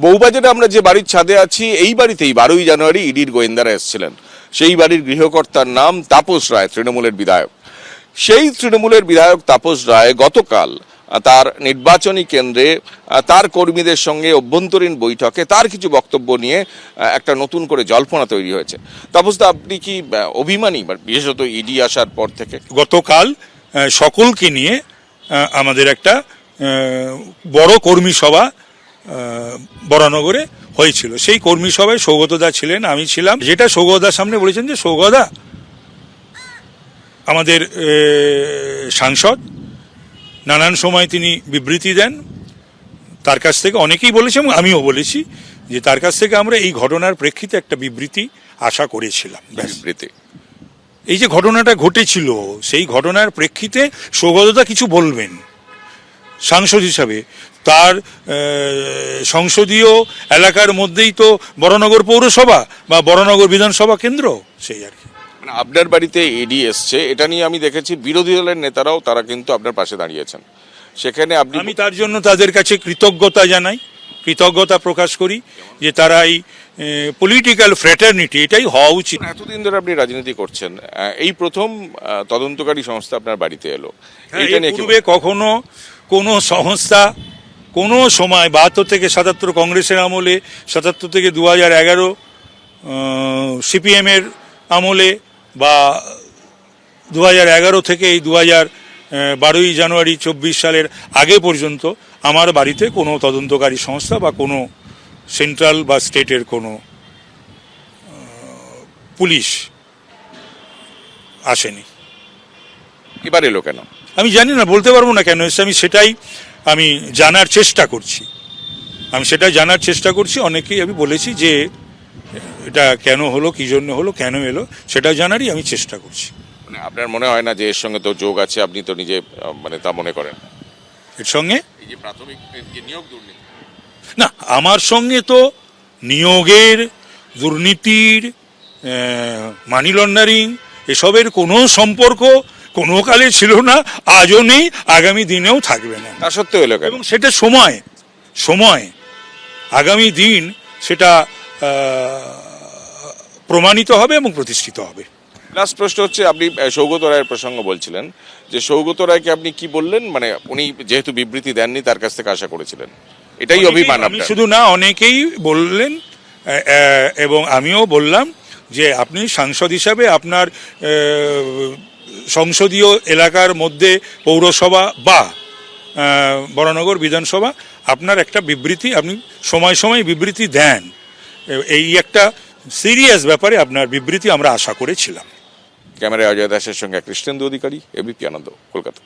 বউবাজারে আমরা যে বাড়ির ছাদে আছি, এই বাড়িতেই 12ই জানুয়ারি ইডির গোয়েন্দারা এসেছিলেন। সেই বাড়ির গৃহকর্তার নাম তাপস রায়, তৃণমূলের বিধায়ক। সেই তৃণমূলের বিধায়ক তাপস রায় গতকাল তার নির্বাচনী কেন্দ্রে তার কর্মীদের সঙ্গে অভ্যন্তরীণ বৈঠকে তার কিছু বক্তব্য নিয়ে একটা নতুন করে জল্পনা তৈরি হয়েছে। তাপসদা, আপনি কি অভিমানী, বিশেষত ইডি আসার পর থেকে? গতকাল সকলকে নিয়ে আমাদের একটা বড় কর্মী সভা বরানগরে হয়েছিল। সেই কর্মী সভায় সৌগতদা ছিলেন, আমি ছিলাম। যেটা সৌগতদার সামনে বলেছেন যে সৌগতদা আমাদের সাংসদ, নানান সময় তিনি বিবৃতি দেন, তার কাছ থেকে অনেকেই বলেছে এবং আমিও বলেছি যে তার কাছ থেকে আমরা এই ঘটনার প্রেক্ষিতে একটা বিবৃতি আশা করেছিলাম। বিবৃতি, এই যে ঘটনাটা ঘটেছিল সেই ঘটনার প্রেক্ষিতে সৌগতদা কিছু বলবেন সাংসদ হিসাবে। তার সংসদীয় এলাকার মধ্যেই তো বরানগর পৌরসভা বা বরানগর বিধানসভা কেন্দ্র, সেই আর কি। মানে আপনার বাড়িতে ইডি এসছে, এটা নিয়ে আমি দেখেছি বিরোধী দলের নেতারাও তারা কিন্তু আপনার পাশে দাঁড়িয়েছেন। সেখানে আমি তার জন্য তাদের কাছে কৃতজ্ঞতা জানাই, কৃতজ্ঞতা প্রকাশ করি যে তারা এই পলিটিক্যাল ফ্র্যাটার্নিটি, এটাই হওয়া উচিত। এতদিন ধরে আপনি রাজনীতি করছেন, এই প্রথম তদন্তকারী সংস্থা আপনার বাড়িতে এলো। এটা নিয়ে পূর্বে কখনো কোনো সংস্থা কোনো সময় 72 থেকে 77 কংগ্রেসের আমলে, 77 থেকে 2011 সিপিএমের আমলে, বা 2011 থেকে এই 12ই জানুয়ারি 24 সালের আগে পর্যন্ত আমার বাড়িতে কোনো তদন্তকারী সংস্থা বা কোনো সেন্ট্রাল বা স্টেটের কোনো পুলিশ আসেনি। এবার এলো কেন আমি জানি না, বলতে পারবো না কেন এসে। আমি জানার চেষ্টা করছি, অনেকেই আমি বলেছি যে এটা কেন হলো, কি জন্য হলো, কেন এলো, সেটা জানারই আমি চেষ্টা করছি। মানে আপনার মনে হয় না যে এর সঙ্গে তো যোগ আছে? আপনি তো নিজে মানে তা মনে করেন? এর সঙ্গে এই যে প্রাথমিক নিয়োগ দুর্নীতি, না, আমার সঙ্গে তো নিয়োগের, দুর্নীতির, মানি লন্ডারিং এসবের কোনো সম্পর্ক কোনো কালে ছিল না, আজও নেই, আগামী দিনেও থাকবে না। তা সত্ত্বেও এলো কেন? এবং সেটা সময় আগামী দিন সেটা প্রমাণিত হবে এবং প্রতিষ্ঠিত হবে। লাস্ট প্রশ্ন হচ্ছে, আপনি সৌগত রায়ের প্রসঙ্গ বলছিলেন, যে সৌগত রায়কে আপনি কি বললেন? মানে উনি যেহেতু বিবৃতি দেননি, তার কাছ থেকে আশা করেছিলেন, এটাই অভিমান আপনার? শুধু না, অনেকেই বললেন এবং আমিও বললাম যে আপনি সাংসদ হিসাবে আপনার সংসদীয় এলাকার মধ্যে পৌরসভা বা বরানগর বিধানসভা, আপনার একটা বিবৃতি, আপনি সময় সময় বিবৃতি দেন, এই একটা সিরিয়াস ব্যাপারে আপনার বিবৃতি আমরা আশা করেছিলাম। ক্যামেরায় অজয় দাসের সঙ্গে কৃষ্ণেন্দু অধিকারী, এবিপি আনন্দ, কলকাতা।